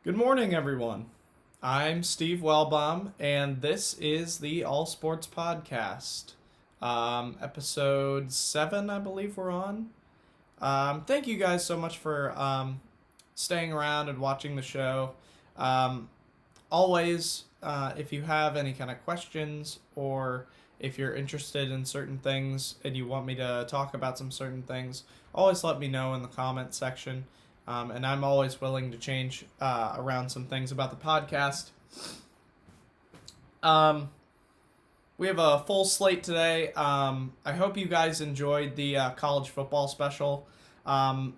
Good morning, everyone. I'm Steve Wellbaum, and this is the All Sports Podcast. Episode 7, I believe we're on. Thank you guys so much for staying around and watching the show. Um, Always, if you have any kind of questions or if you're interested in certain things and you want me to talk about some certain things, always let me know in the comment section. And I'm always willing to change around some things about the podcast. Um, we have a full slate today. I hope you guys enjoyed the college football special. Um,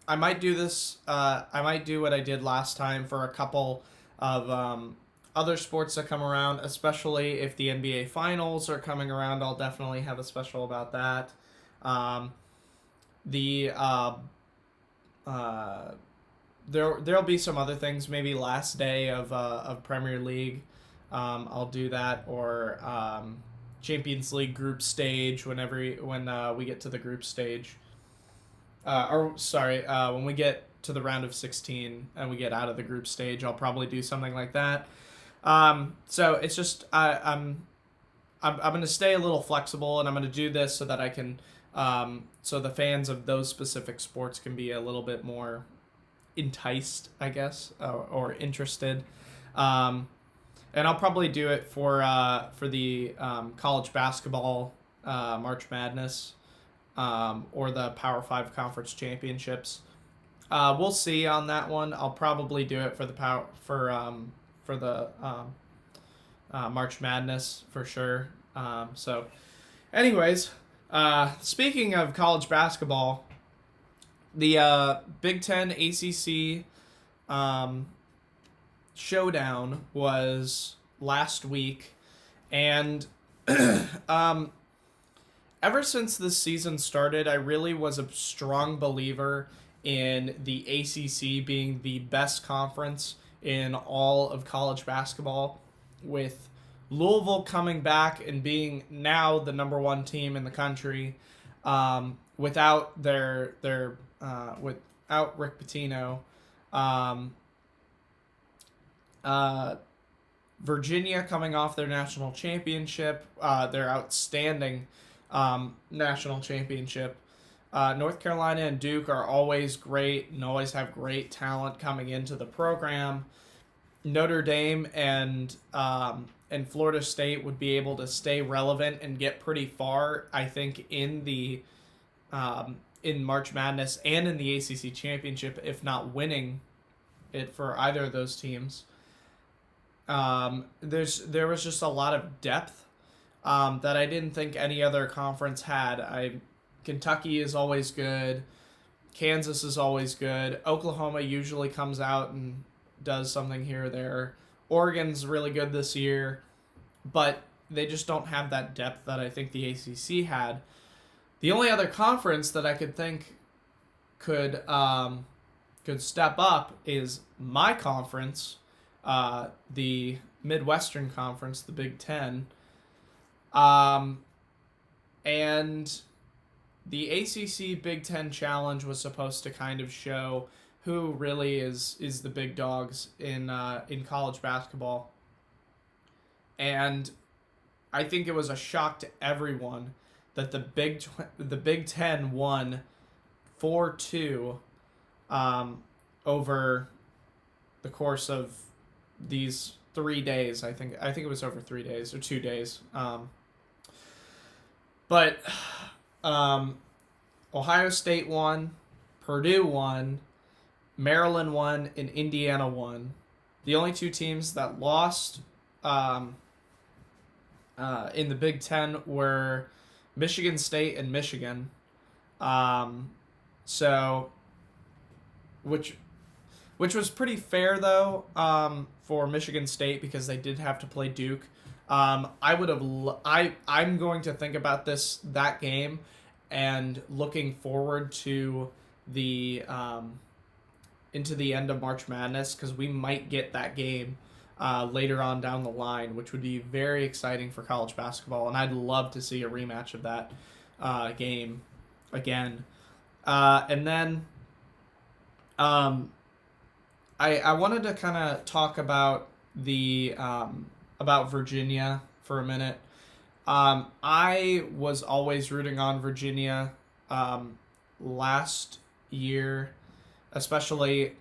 I might do this. I might do what I did last time for a couple of other sports that come around, especially if the NBA finals are coming around. I'll definitely have a special about that. Um, the uh, there'll be some other things. Maybe last day of Premier League, I'll do that, or Champions League group stage when we get to the group stage. When we get to the round of 16 and we get out of the group stage, I'll probably do something like that. So it's just I'm going to stay a little flexible, and I'm going to do this so that I can so the fans of those specific sports can be a little bit more enticed, I guess, or interested. And I'll probably do it for the college basketball March Madness or the Power Five Conference Championships. We'll see on that one. I'll probably do it for the March Madness for sure. Anyways, speaking of college basketball, the Big Ten ACC showdown was last week, and ever since this season started, I really was a strong believer in the ACC being the best conference in all of college basketball, with Louisville coming back and being now the number one team in the country, without without Rick Pitino. Virginia coming off their national championship, their outstanding national championship. North Carolina and Duke are always great and always have great talent coming into the program. Notre Dame and Florida State would be able to stay relevant and get pretty far, I think, in the in March Madness and in the ACC championship, if not winning it for either of those teams. There was just a lot of depth that I didn't think any other conference had. Kentucky is always good. Kansas is always good. Oklahoma usually comes out and does something here or there. Oregon's really good this year, but they just don't have that depth that I think the ACC had. The only other conference that I could think could step up is my conference, the Midwestern Conference, the Big Ten. And the ACC Big Ten Challenge was supposed to kind of show who really is the big dogs in college basketball. And I think it was a shock to everyone that the Big Ten won 4-2 over the course of these 3 days. I think it was over 3 days or 2 days. But Ohio State won, Purdue won, Maryland won, and Indiana won. The only two teams that lost in the Big Ten were Michigan State and Michigan. So, which was pretty fair though, for Michigan State, because they did have to play Duke. I'm going to think about that game and looking forward to the into the end of March Madness, because we might get that game later on down the line, which would be very exciting for college basketball, and I'd love to see a rematch of that game again. And then I I wanted to kind of talk about Virginia for a minute. I was always rooting on Virginia last year, especially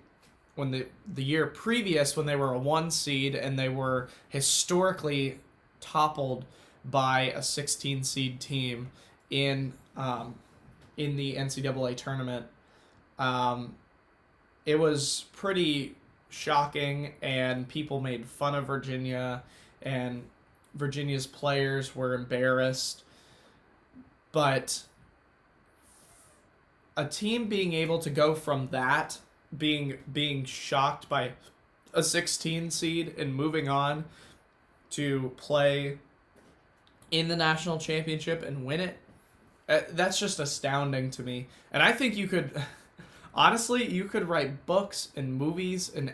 when the year previous when they were a 1 seed and they were historically toppled by a 16 seed team in in the NCAA tournament. Um, it was pretty shocking, and people made fun of Virginia, and Virginia's players were embarrassed. But a team being able to go from that, being shocked by a 16 seed and moving on to play in the national championship and win it, that's just astounding to me. And I think you could, honestly, you could write books and movies and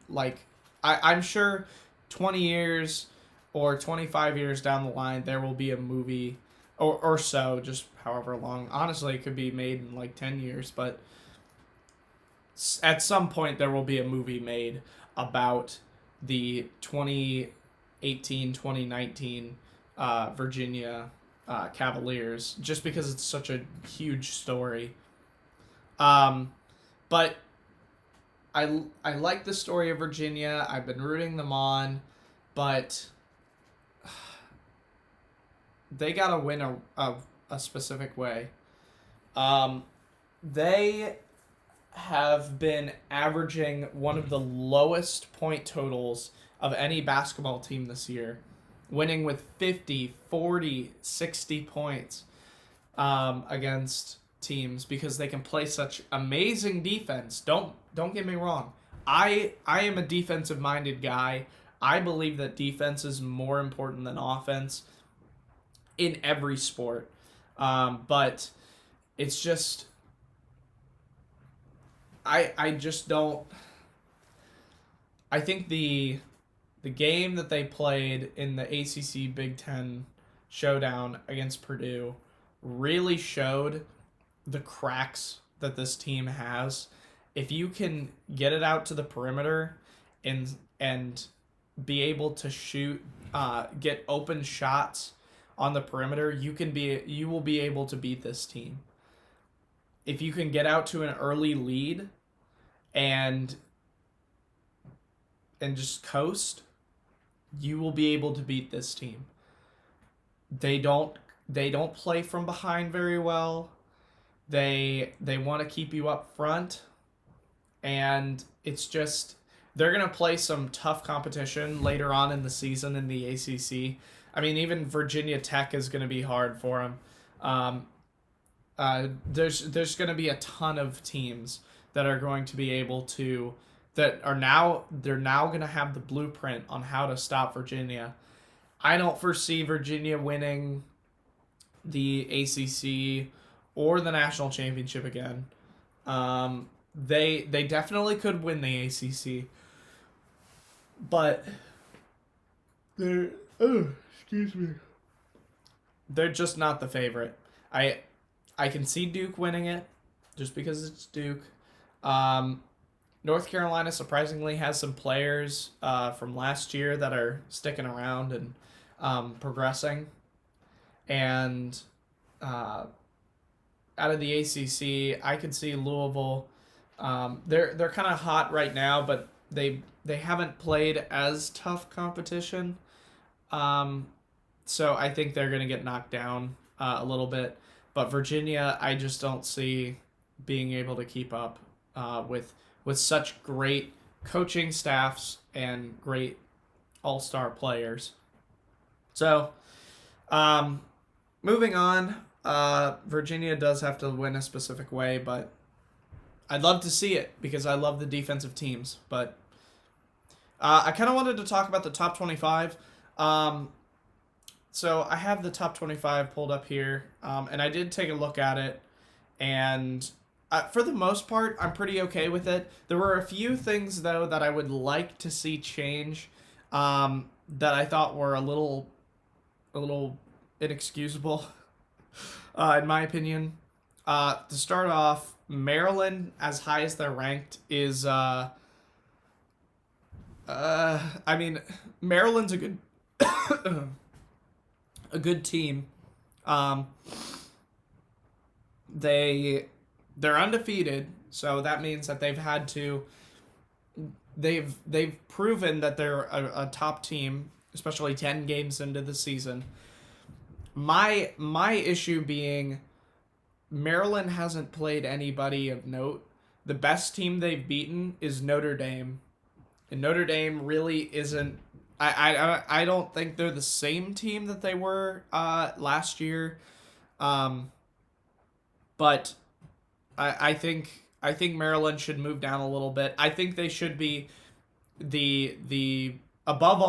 like, I'm sure 20 years or 25 years down the line, there will be a movie or so, just however long. Honestly, it could be made in like 10 years, but at some point there will be a movie made about the 2018-2019 Virginia Cavaliers, just because it's such a huge story. But I like the story of Virginia. I've been rooting them on, but they gotta win a specific way. They have been averaging one of the lowest point totals of any basketball team this year, winning with 50, 40, 60 points against teams because they can play such amazing defense. Don't get me wrong. I am a defensive minded guy. I believe that defense is more important than offense in every sport. But it's just I just don't. I think the game that they played in the ACC Big Ten showdown against Purdue really showed the cracks that this team has. If you can get it out to the perimeter and be able to shoot, get open shots on the perimeter, you will be able to beat this team. If you can get out to an early lead and just coast, you will be able to beat this team. They don't play from behind very well. They want to keep you up front, and it's just they're going to play some tough competition later on in the season in the ACC. I mean, even Virginia Tech is going to be hard for them. There's going to be a ton of teams that are going to be able to they're now going to have the blueprint on how to stop Virginia. I don't foresee Virginia winning the ACC or the national championship again. They definitely could win the ACC, but they're just not the favorite. I can see Duke winning it just because it's Duke. North Carolina surprisingly has some players from last year that are sticking around and progressing. And out of the ACC, I could see Louisville. They're kind of hot right now, but they haven't played as tough competition. So I think they're going to get knocked down a little bit. But Virginia, I just don't see being able to keep up with such great coaching staffs and great all-star players. So, moving on, Virginia does have to win a specific way, but I'd love to see it because I love the defensive teams. But I kind of wanted to talk about the top 25. So I have the top 25 pulled up here, and I did take a look at it, and for the most part, I'm pretty okay with it. There were a few things, though, that I would like to see change that I thought were a little inexcusable, in my opinion. To start off, Maryland, as high as they're ranked, is I mean, Maryland's a good a good team. Um, they're undefeated, so that means that they've proven that they're a top team, especially 10 games into the season. My issue being Maryland hasn't played anybody of note. The best team they've beaten is Notre Dame, and Notre Dame really isn't. I don't think they're the same team that they were last year, um, but I think Maryland should move down a little bit. I think they should be the above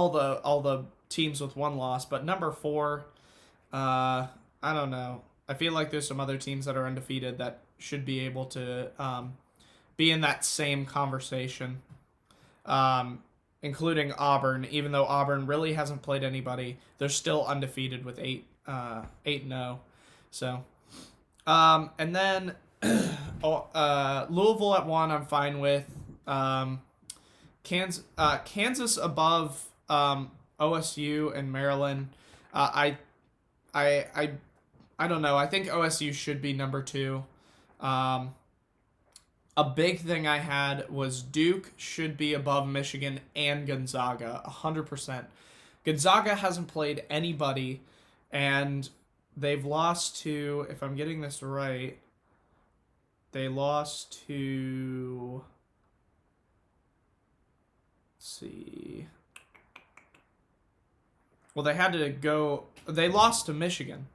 all the teams with one loss, but number four. I don't know. I feel like there's some other teams that are undefeated that should be able to be in that same conversation, including Auburn. Even though Auburn really hasn't played anybody, they're still undefeated with 8-0. So, and then Louisville at 1, I'm fine with. Kansas above OSU and Maryland. I I don't know. I think OSU should be number 2. A big thing I had was Duke should be above Michigan and Gonzaga, 100%. Gonzaga hasn't played anybody, and they've lost to, if I'm getting this right, they lost to, let's see. Well, they lost to Michigan,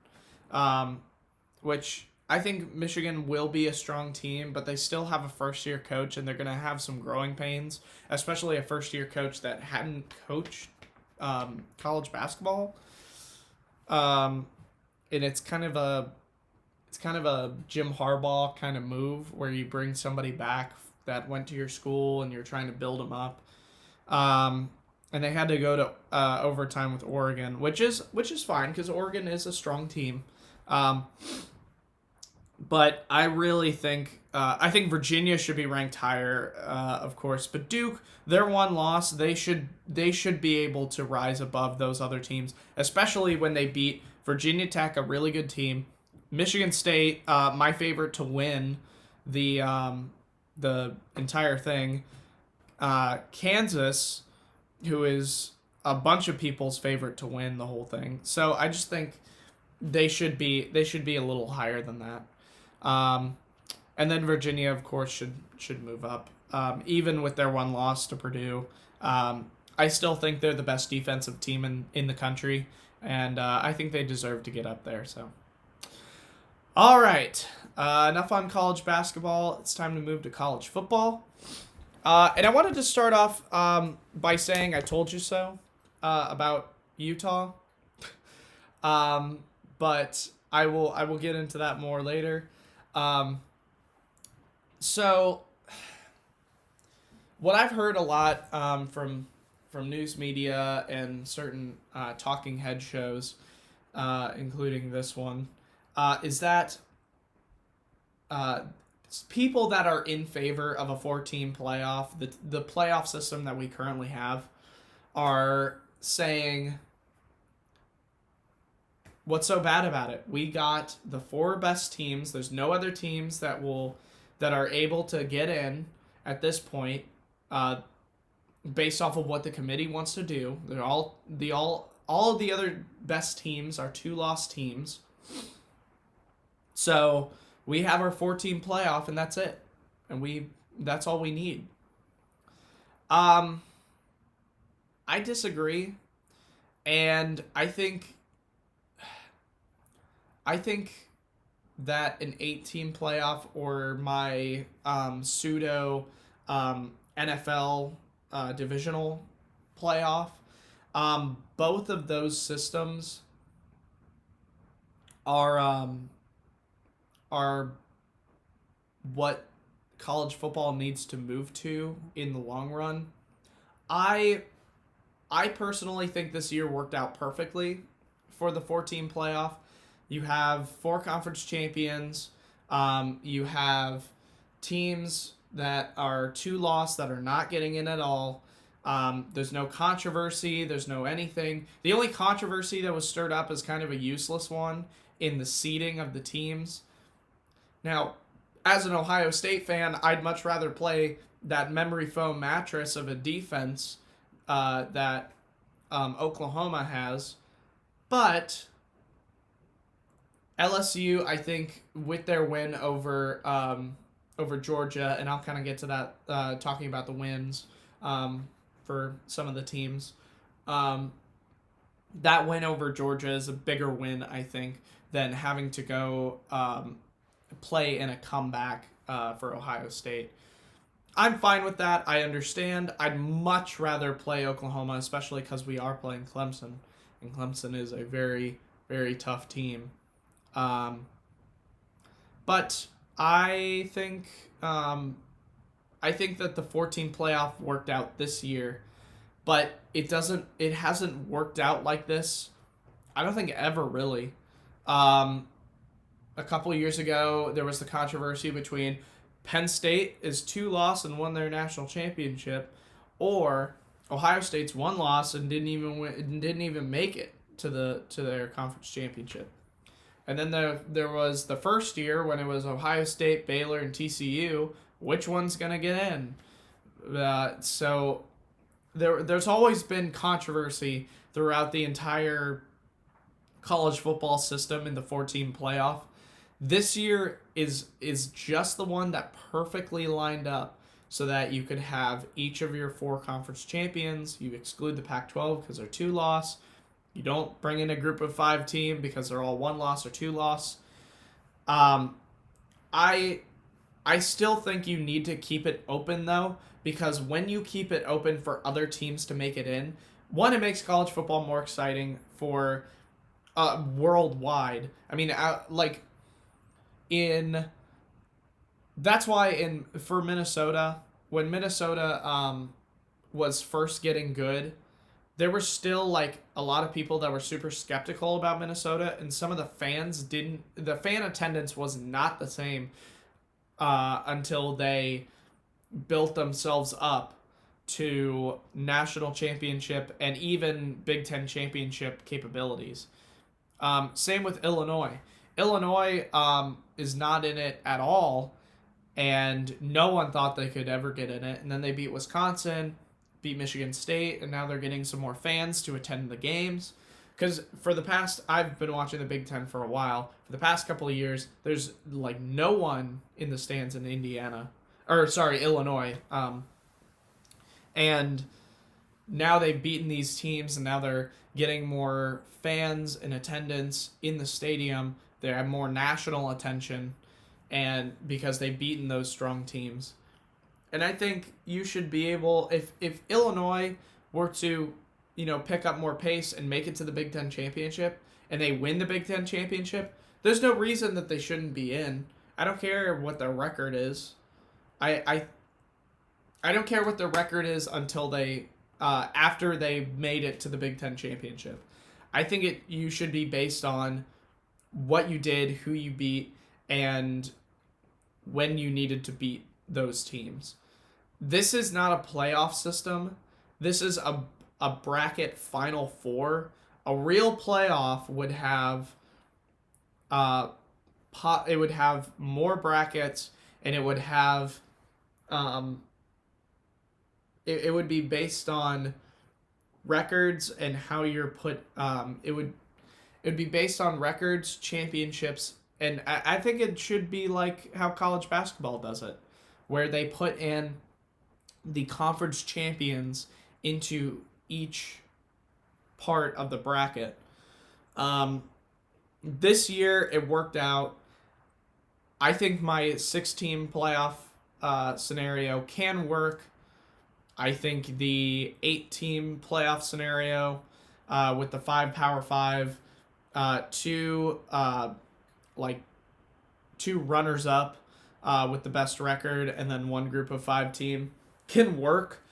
which I think Michigan will be a strong team, but they still have a first-year coach, and they're going to have some growing pains, especially a first-year coach that hadn't coached college basketball. And it's kind of a Jim Harbaugh kind of move where you bring somebody back that went to your school and you're trying to build them up. And they had to go to overtime with Oregon, which is fine because Oregon is a strong team. But I really think Virginia should be ranked higher, of course. But Duke, their one loss, they should be able to rise above those other teams, especially when they beat Virginia Tech, a really good team. Michigan State, my favorite to win the entire thing. Kansas, who is a bunch of people's favorite to win the whole thing. So I just think they should be a little higher than that. And then Virginia, of course, should move up. Even with their one loss to Purdue, I still think they're the best defensive team in the country, and I think they deserve to get up there. So, all right, enough on college basketball. It's time to move to college football. And I wanted to start off by saying I told you so about Utah, but I will get into that more later. So what I've heard a lot from news media and certain talking head shows, including this one, is that people that are in favor of a 4-team playoff, the playoff system that we currently have, are saying, what's so bad about it? We got the 4 best teams. There's no other teams that are able to get in at this point, based off of what the committee wants to do. They're all of the other best teams are 2-loss teams. So we have our 4-team playoff, and that's it. And that's all we need. I disagree. And I think that an 8-team playoff or my pseudo NFL divisional playoff, both of those systems are what college football needs to move to in the long run. I personally think this year worked out perfectly for the 4-team playoff. You have 4 conference champions. You have teams that are 2-loss that are not getting in at all. There's no controversy. There's no anything. The only controversy that was stirred up is kind of a useless one in the seeding of the teams. Now, as an Ohio State fan, I'd much rather play that memory foam mattress of a defense that Oklahoma has. But LSU, I think, with their win over Georgia, and I'll kind of get to that talking about the wins for some of the teams. That win over Georgia is a bigger win, I think, than having to go play in a comeback for Ohio State. I'm fine with that. I understand. I'd much rather play Oklahoma, especially because we are playing Clemson, and Clemson is a very, very tough team. But I think that the 14 playoff worked out this year, but it hasn't worked out like this. I don't think ever really. A couple years ago, there was the controversy between Penn State is 2 loss and won their national championship, or Ohio State's 1 loss and didn't even make it to their conference championship. And then there was the first year when it was Ohio State, Baylor, and TCU. Which one's gonna get in? So there's always been controversy throughout the entire college football system in the 14 playoff. This year is just the one that perfectly lined up so that you could have each of your 4 conference champions. You exclude the Pac-12 because they're 2 loss. You don't bring in a group of 5 team because they're all 1 loss or 2 loss. I still think you need to keep it open though, because when you keep it open for other teams to make it in, one, it makes college football more exciting for worldwide. I mean, that's why for Minnesota, when Minnesota was first getting good, there were still like a lot of people that were super skeptical about Minnesota, and some of the the fan attendance was not the same until they built themselves up to national championship and even Big Ten championship capabilities. Same with Illinois. Illinois is not in it at all, and no one thought they could ever get in it. And then they beat Wisconsin, beat Michigan State, and now they're getting some more fans to attend the games. Because I've been watching the Big Ten for a while. For the past couple of years, there's like no one in the stands in Illinois. And now they've beaten these teams, and now they're getting more fans and attendance in the stadium. They have more national attention, and because they've beaten those strong teams. And I think you should be able, if Illinois were to, pick up more pace and make it to the Big Ten championship, and they win the Big Ten championship, there's no reason that they shouldn't be in. I don't care what their record is. I don't care what their record is until they after they made it to the Big Ten championship. I think you should be based on what you did, who you beat, and when you needed to beat those teams. This is not a playoff system. This is a bracket Final Four. A real playoff would have it would have more brackets, and it would have it would be based on records and how you're put. It would be based on records, championships, and I think it should be like how college basketball does it, where they put in the conference champions into each part of the bracket. This year it worked out. I think my 6-team playoff scenario can work. I think the 8-team playoff scenario with the 5 Power 5, 2 runners up with the best record, and then 1 group of 5 team can work.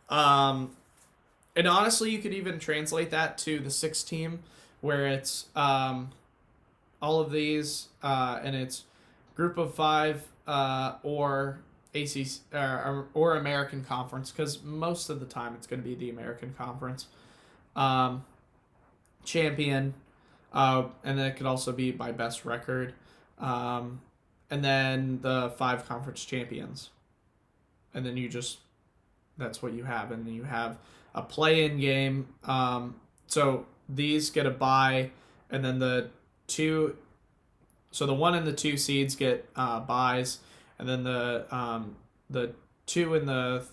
And honestly, you could even translate that to the 6-team, where it's all of these, and it's group of 5 or ACC or American Conference, because most of the time it's going to be the American Conference um, champion, and then it could also be by best record, um, and then the 5 conference champions, and then that's what you have, and then you have a play-in game. So these get a bye, and then the 1 and the 2 seeds get buys, and then the 2 and the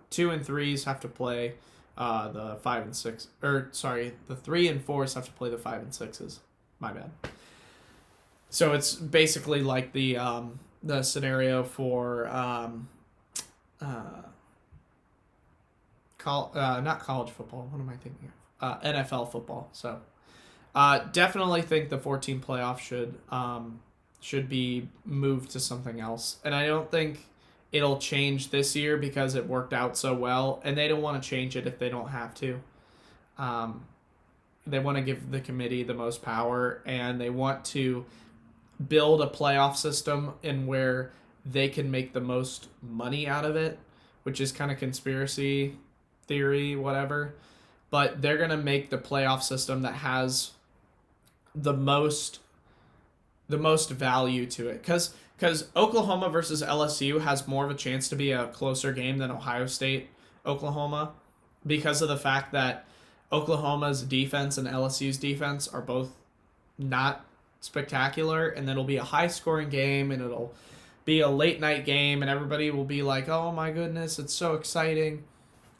2 and 3s have to play the 5 and 6, or sorry, the 3 and 4s have to play the 5 and 6s. My bad. So it's basically like the scenario for not college football. What am I thinking of? NFL football. So definitely think the 14 playoff should be moved to something else, and I don't think it'll change this year because it worked out so well, and they don't want to change it if they don't have to. They want to give the committee the most power, and they want to build a playoff system in where they can make the most money out of it, which is kind of conspiracy theory, whatever. But they're going to make the playoff system that has the most value to it. Because Oklahoma versus LSU has more of a chance to be a closer game than Ohio State, Oklahoma, because of the fact that Oklahoma's defense and LSU's defense are both not spectacular, and it'll be a high-scoring game, and it'll be a late-night game, and everybody will be like, oh my goodness, it's so exciting.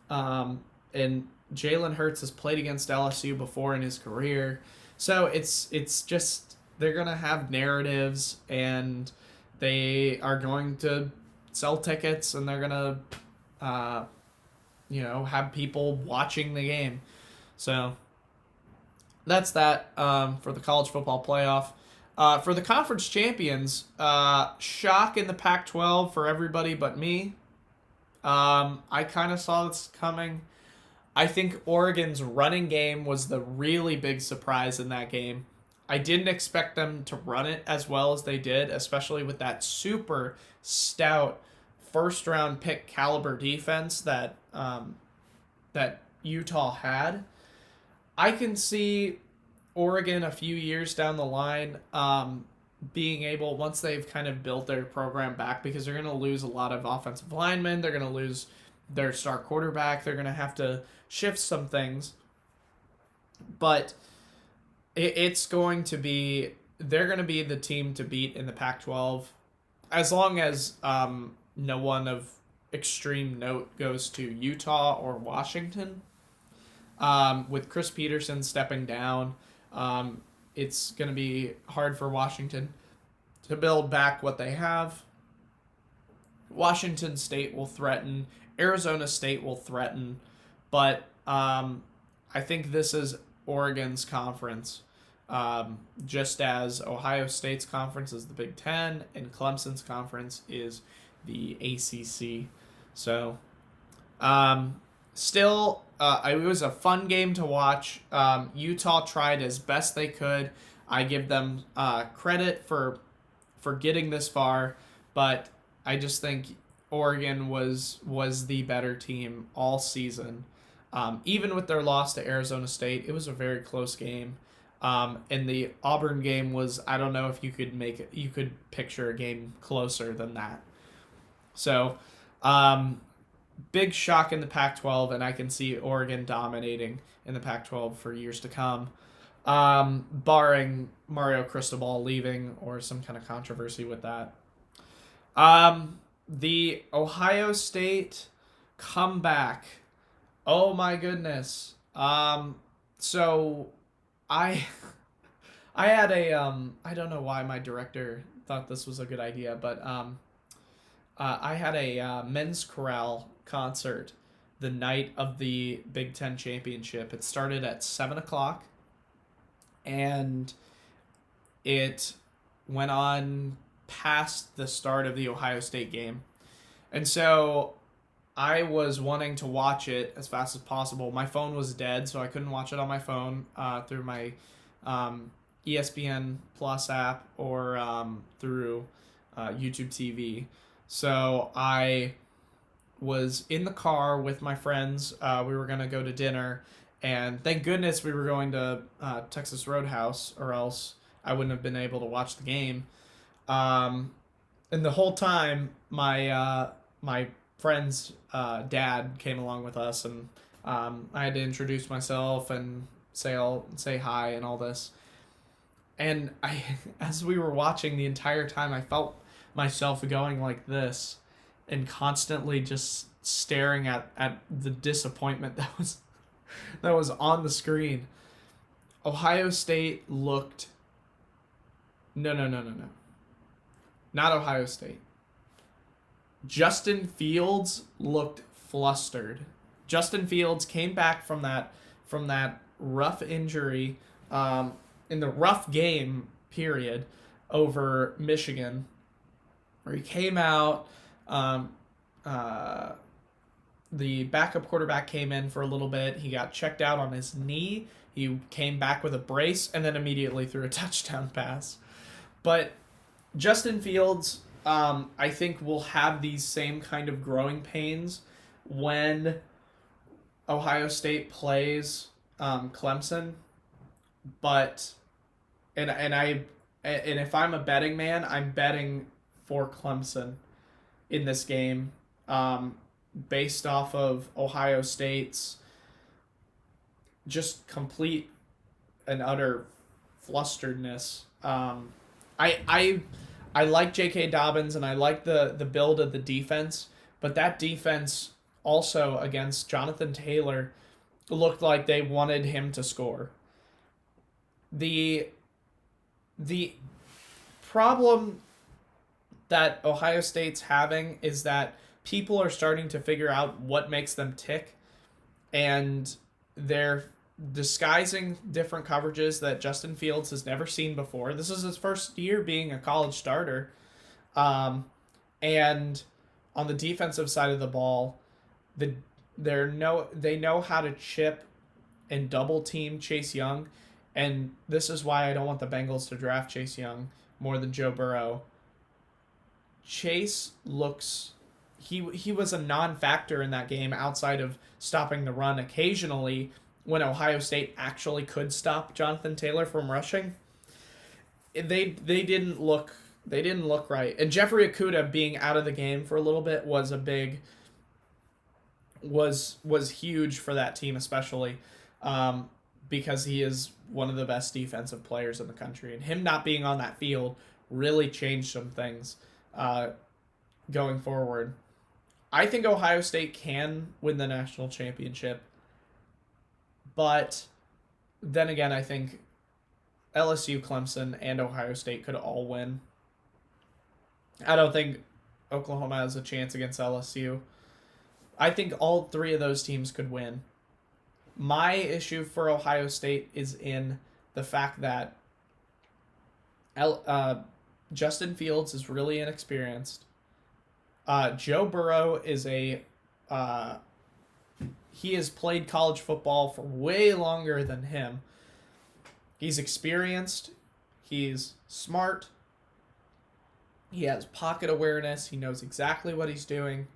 And Jalen Hurts has played against LSU before in his career, so it's just, they're going to have narratives, and they are going to sell tickets, and they're going to, have people watching the game. So that's that for the college football playoff. For the conference champions, shock in the Pac-12 for everybody but me. I kind of saw this coming. I think Oregon's running game was the really big surprise in that game. I didn't expect them to run it as well as they did, especially with that super stout first-round pick caliber defense that Utah had. I can see Oregon a few years down the line being able, once they've kind of built their program back, because they're going to lose a lot of offensive linemen, they're going to lose their star quarterback, they're going to have to shift some things. But it's going to be, they're going to be the team to beat in the Pac-12, as long as no one of extreme note goes to Utah or Washington. With Chris Peterson stepping down, it's going to be hard for Washington to build back what they have. Washington State will threaten. Arizona State will threaten. But I think this is Oregon's conference, just as Ohio State's conference is the Big Ten and Clemson's conference is the ACC. So still, it was a fun game to watch. Utah tried as best they could. I give them credit for getting this far, but I just think Oregon was the better team all season. Even with their loss to Arizona State, it was a very close game. And the Auburn game was, I don't know if you could picture a game closer than that. So, big shock in the Pac-12, and I can see Oregon dominating in the Pac-12 for years to come, barring Mario Cristobal leaving or some kind of controversy with that. The Ohio State comeback. Oh my goodness. So I had I don't know why my director thought this was a good idea, but I had a men's chorale concert the night of the Big Ten championship. It started at 7:00, and it went on past the start of the Ohio State game. And so I was wanting to watch it as fast as possible. My phone was dead, so I couldn't watch it on my phone through my ESPN Plus app or through YouTube TV. So I was in the car with my friends. We were gonna go to dinner, and thank goodness we were going to Texas Roadhouse, or else I wouldn't have been able to watch the game. Um, and the whole time, my friend's dad came along with us, and I had to introduce myself and say hi and all this. And I, as we were watching the entire time, I felt myself going like this, and constantly just staring at the disappointment that was on the screen. Ohio State looked. No, no, no, no, no. Not Ohio State. Justin Fields looked flustered. Justin Fields came back from that rough injury, in the rough game period over Michigan, where he came out. Um, uh, the backup quarterback came in for a little bit. He got checked out on his knee. He came back with a brace and then immediately threw a touchdown pass. But Justin Fields, I think, will have these same kind of growing pains when Ohio State plays Clemson. But and if I'm a betting man, I'm betting for Clemson in this game, based off of Ohio State's just complete and utter flusteredness. I like J.K. Dobbins, and I like the build of the defense, but that defense also against Jonathan Taylor looked like they wanted him to score. The problem that Ohio State's having is that people are starting to figure out what makes them tick, and they're disguising different coverages that Justin Fields has never seen before. This is his first year being a college starter. And on the defensive side of the ball, they know how to chip and double team Chase Young, and this is why I don't want the Bengals to draft Chase Young more than Joe Burrow. Chase looks he was a non-factor in that game outside of stopping the run occasionally when Ohio State actually could stop Jonathan Taylor from rushing. They didn't look right. And Jeffrey Okudah being out of the game for a little bit was huge for that team, especially because he is one of the best defensive players in the country, and him not being on that field really changed some things going forward. I think Ohio State can win the national championship, but then again, I think LSU, Clemson, and Ohio State could all win. I don't think Oklahoma has a chance against LSU. I think all three of those teams could win. My issue for Ohio State is in the fact that Justin Fields is really inexperienced. Joe Burrow is he has played college football for way longer than him. He's experienced. He's smart. He has pocket awareness. He knows exactly what he's doing.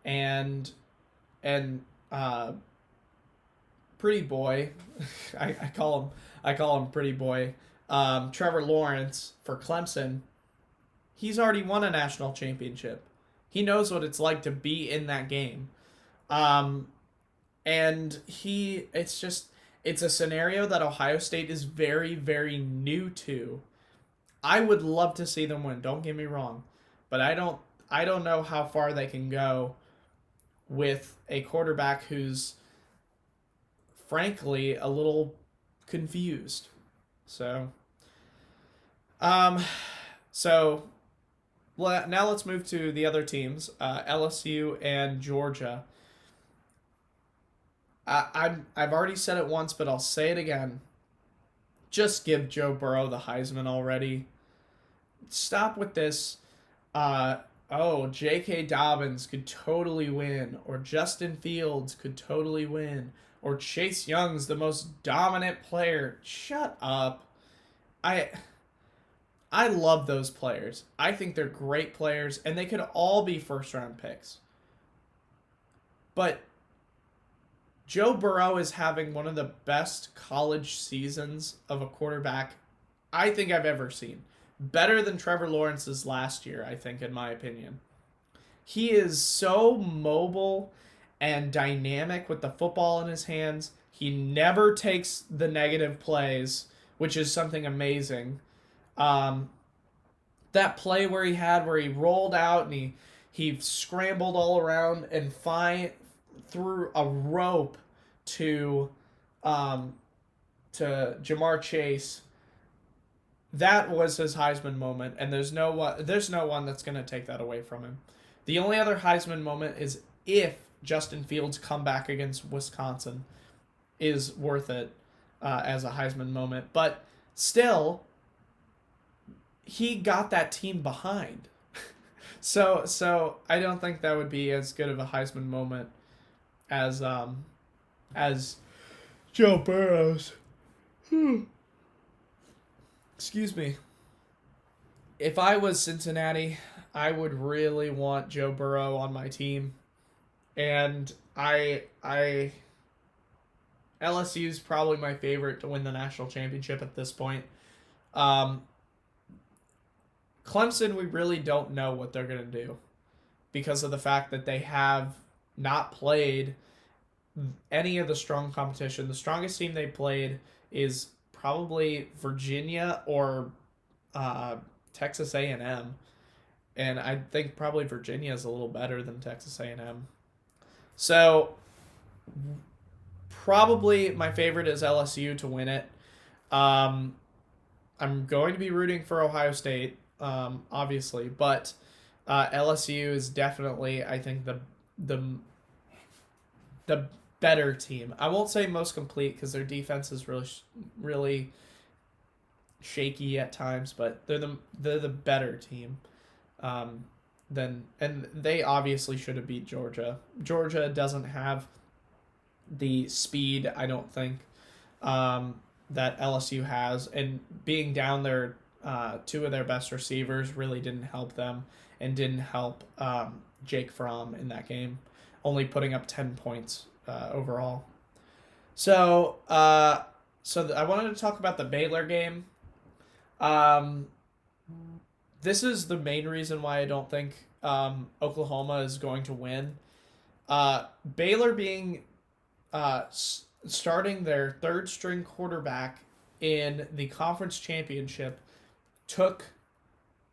And pretty boy, I call him pretty boy. Trevor Lawrence for Clemson. He's already won a national championship. He knows what it's like to be in that game. And it's a scenario that Ohio State is very, very new to. I would love to see them win, don't get me wrong, but I don't know how far they can go with a quarterback who's frankly a little confused. So now let's move to the other teams, LSU and Georgia. I've already said it once, but I'll say it again. Just give Joe Burrow the Heisman already. Stop with this. J.K. Dobbins could totally win, or Justin Fields could totally win, or Chase Young's the most dominant player. Shut up. I love those players. I think they're great players, and they could all be first-round picks. But Joe Burrow is having one of the best college seasons of a quarterback I think I've ever seen. Better than Trevor Lawrence's last year, I think, in my opinion. He is so mobile and dynamic with the football in his hands. He never takes the negative plays, which is something amazing. Um, that play where he rolled out and he scrambled all around and threw a rope to um, to Jamar Chase. That was his Heisman moment, and there's no one that's going to take that away from him. The only other Heisman moment is if Justin Fields' comeback against Wisconsin is worth it as a Heisman moment. But still, he got that team behind. So I don't think that would be as good of a Heisman moment as Joe Burrow's. Excuse me. If I was Cincinnati, I would really want Joe Burrow on my team. And LSU is probably my favorite to win the national championship at this point. Clemson, we really don't know what they're going to do because of the fact that they have not played any of the strong competition. The strongest team they played is probably Virginia or Texas A&M, and I think probably Virginia is a little better than Texas A&M. So probably my favorite is LSU to win it. I'm going to be rooting for Ohio State, obviously, but LSU is definitely, I think, the better team. I won't say most complete because their defense is really shaky at times, but they're the better team. And they obviously should have beat Georgia. Georgia doesn't have the speed, I don't think, that LSU has, and being down there, two of their best receivers really didn't help them, and didn't help Jake Fromm in that game, only putting up 10 points overall. So I wanted to talk about the Baylor game. This is the main reason why I don't think Oklahoma is going to win. Baylor being starting their third string quarterback in the conference championship took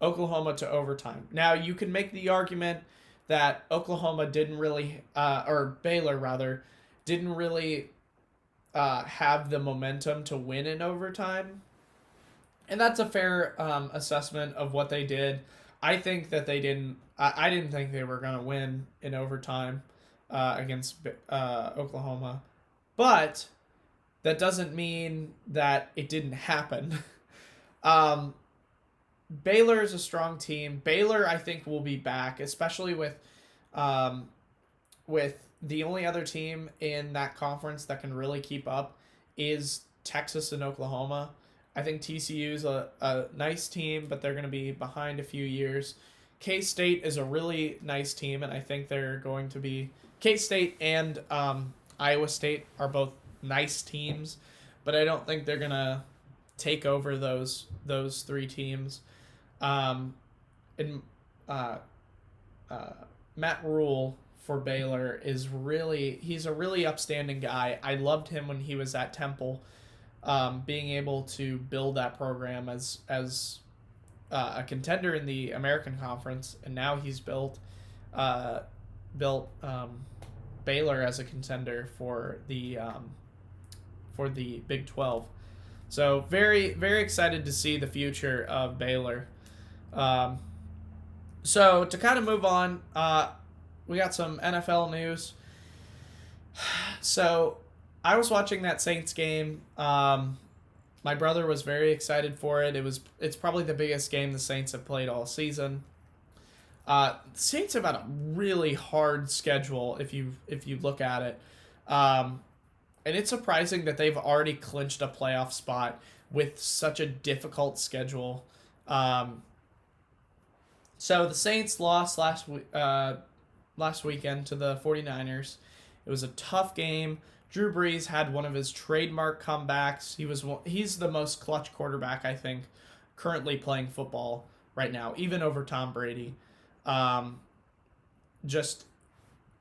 Oklahoma to overtime. Now you can make the argument that Oklahoma didn't really, or Baylor rather, didn't really have the momentum to win in overtime. And that's a fair assessment of what they did. I think that they didn't. I didn't think they were going to win in overtime against Oklahoma, but that doesn't mean that it didn't happen. Baylor is a strong team. Baylor, I think, will be back, especially with the only other team in that conference that can really keep up is Texas and Oklahoma. I think TCU is a nice team, but they're going to be behind a few years. K-State is a really nice team, and I think they're going to be... K-State and Iowa State are both nice teams, but I don't think they're going to take over those three teams. And Matt Rule for Baylor he's a really upstanding guy. I loved him when he was at Temple. Being able to build that program as a contender in the American Conference, and now he's built Baylor as a contender for the Big 12. So very, very excited to see the future of Baylor. So to kind of move on, we got some NFL news. So I was watching that Saints game. My brother was very excited for it. It's probably the biggest game the Saints have played all season. The Saints have had a really hard schedule if you look at it. And it's surprising that they've already clinched a playoff spot with such a difficult schedule. Um, so the Saints lost last weekend to the 49ers. It was a tough game. Drew Brees had one of his trademark comebacks. He's the most clutch quarterback, I think, currently playing football right now, even over Tom Brady. Just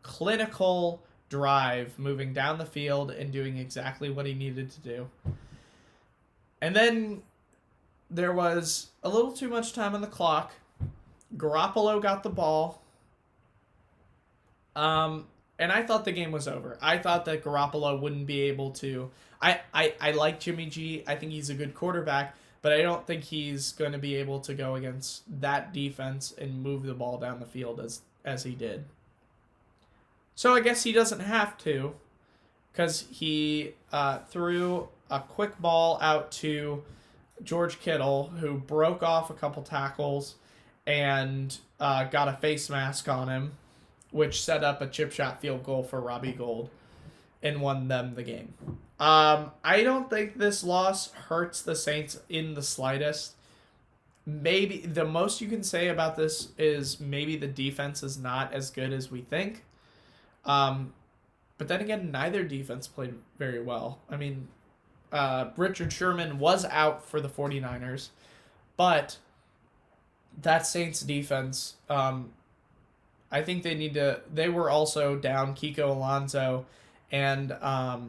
clinical drive, moving down the field and doing exactly what he needed to do. And then there was a little too much time on the clock. Garoppolo got the ball. And I thought the game was over. I thought that Garoppolo wouldn't be able to. I like Jimmy G. I think he's a good quarterback, but I don't think he's going to be able to go against that defense and move the ball down the field as he did. So I guess he doesn't have to, because he threw a quick ball out to George Kittle, who broke off a couple tackles and got a face mask on him, which set up a chip shot field goal for Robbie Gould and won them the game. I don't think this loss hurts the Saints in the slightest. Maybe the most you can say about this is maybe the defense is not as good as we think. But then again, neither defense played very well. I mean, Richard Sherman was out for the 49ers, but that Saints defense, I think they were also down Kiko Alonso and their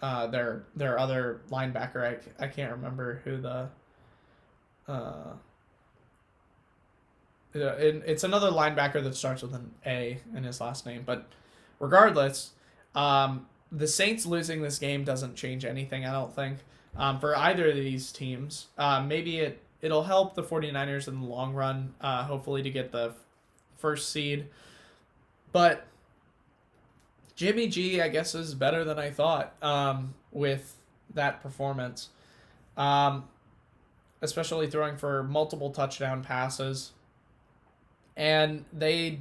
other linebacker. I can't remember who it's another linebacker that starts with an A in his last name. But regardless, the Saints losing this game doesn't change anything, I don't think, for either of these teams. Maybe it'll help the 49ers in the long run, hopefully to get the first seed. But Jimmy G, I guess, is better than I thought with that performance. Especially throwing for multiple touchdown passes. And they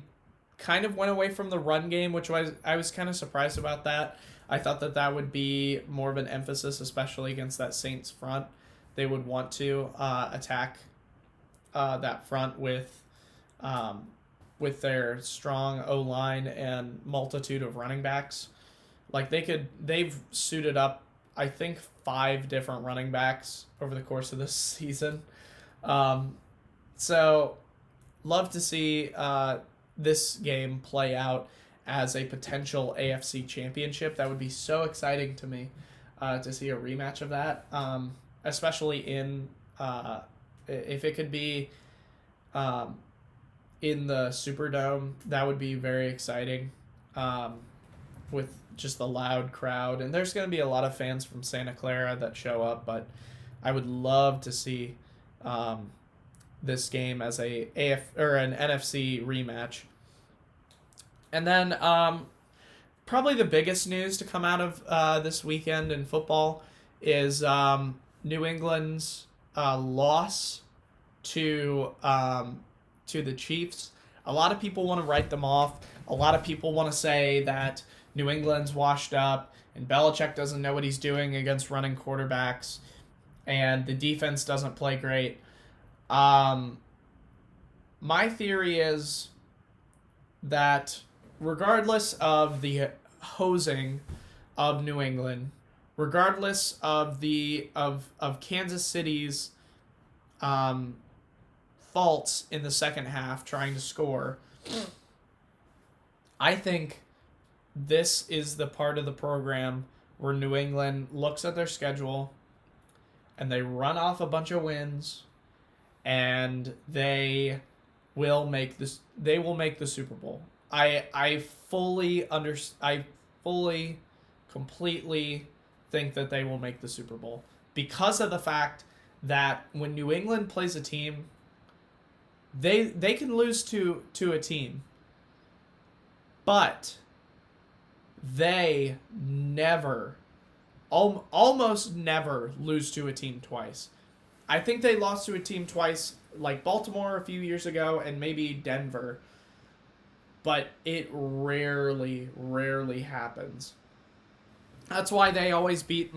kind of went away from the run game, which I was kind of surprised about that. I thought that would be more of an emphasis, especially against that Saints front. They would want to attack that front with their strong O-line and multitude of running backs. Like they've suited up, I think, 5 different running backs over the course of this season. So love to see this game play out as a potential AFC championship. That would be so exciting to me to see a rematch of that, especially if it could be in the Superdome. That would be very exciting with just the loud crowd. And there's going to be a lot of fans from Santa Clara that show up, but I would love to see this game as an NFC rematch. And then probably the biggest news to come out of this weekend in football is New England's loss to the Chiefs. A lot of people want to write them off. A lot of people want to say that New England's washed up and Belichick doesn't know what he's doing against running quarterbacks and the defense doesn't play great. My theory is that regardless of the hosing of New England, regardless of of Kansas City's faults in the second half trying to score, I think this is the part of the program where New England looks at their schedule and they run off a bunch of wins and they will make the Super Bowl. I completely think that they will make the Super Bowl because of the fact that when New England plays a team, they can lose to a team, but they almost never lose to a team twice. I think they lost to a team twice, like Baltimore a few years ago and maybe Denver, but it rarely happens. That's why they always beat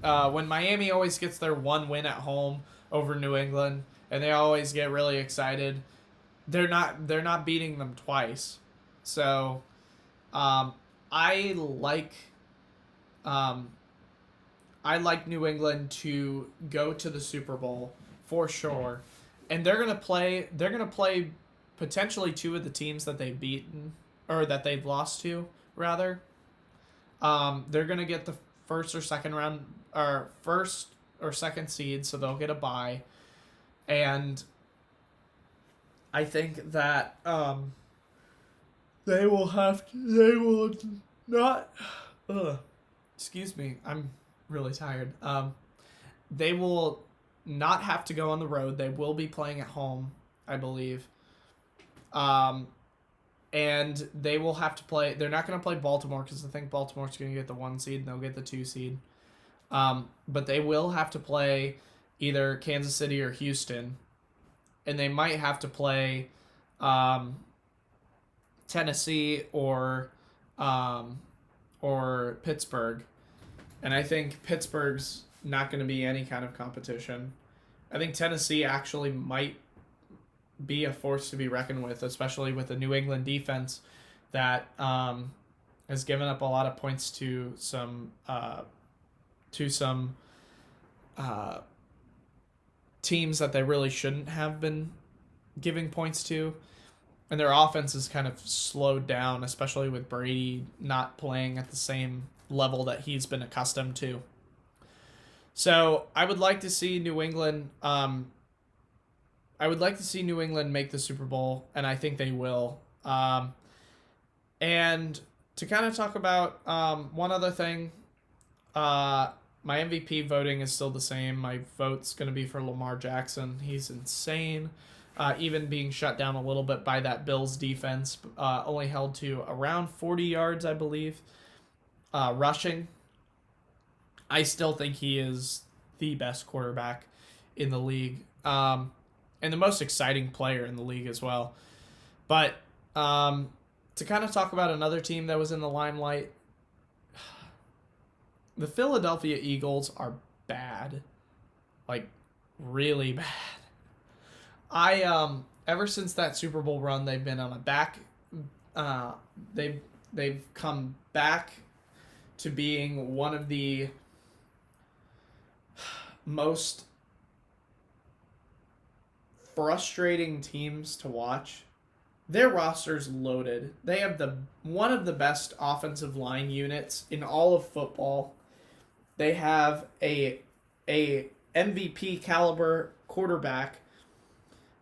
when Miami always gets their one win at home over New England, and they always get really excited, they're not beating them twice. So um, I like um, I like New England to go to the Super Bowl for sure, and they're gonna play potentially two of the teams that they've beaten or that they've lost to rather. They're gonna get the first or second round or first or second seed, so they'll get a bye, and I think that they will not. Ugh, excuse me, I'm really tired. They will not have to go on the road. They will be playing at home, I believe. Um, and they will have to play. They're not going to play Baltimore because I think Baltimore's going to get the 1 seed and they'll get the 2 seed. But they will have to play either Kansas City or Houston, and they might have to play Tennessee or Pittsburgh. And I think Pittsburgh's not going to be any kind of competition. I think Tennessee actually might be a force to be reckoned with, especially with the New England defense that has given up a lot of points to some teams that they really shouldn't have been giving points to. And their offense is kind of slowed down, especially with Brady not playing at the same level that he's been accustomed to. So I would like to see New England. I would like to see New England make the Super Bowl, and I think they will. And to kind of talk about one other thing, my MVP voting is still the same. My vote's going to be for Lamar Jackson. He's insane. Even being shut down a little bit by that Bills defense, only held to around 40 yards, I believe, rushing. I still think he is the best quarterback in the league, and the most exciting player in the league as well. But to kind of talk about another team that was in the limelight, the Philadelphia Eagles are bad, like really bad. Ever since that Super Bowl run, they've been on a back. They've come back to being one of the most frustrating teams to watch. Their roster's loaded. They have one of the best offensive line units in all of football. They have a MVP caliber quarterback.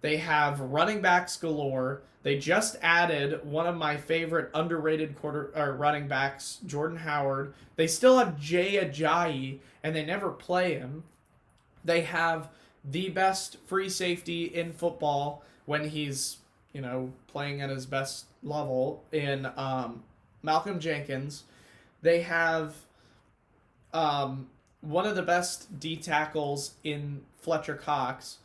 They have running backs galore. They just added one of my favorite underrated running backs, Jordan Howard. They still have Jay Ajayi, and they never play him. They have the best free safety in football when he's, playing at his best level in Malcolm Jenkins. They have one of the best D tackles in Fletcher Cox.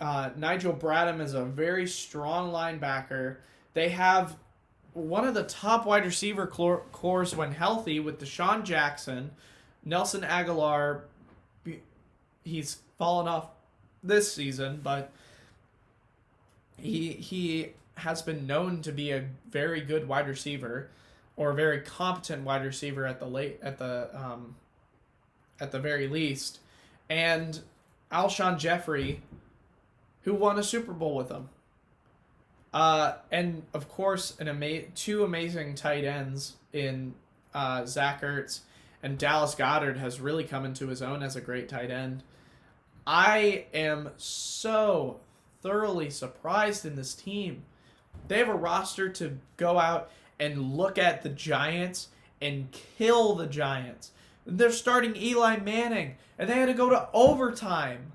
Nigel Bradham is a very strong linebacker. They have one of the top wide receiver cores when healthy with Deshaun Jackson. Nelson Aguilar, he's fallen off this season, but he has been known to be a very good wide receiver, or a very competent wide receiver at the very least. And Alshon Jeffrey, who won a Super Bowl with them. And, of course, two amazing tight ends in Zach Ertz, and Dallas Goedert has really come into his own as a great tight end. I am so thoroughly surprised in this team. They have a roster to go out and look at the Giants and kill the Giants. They're starting Eli Manning, and they had to go to overtime.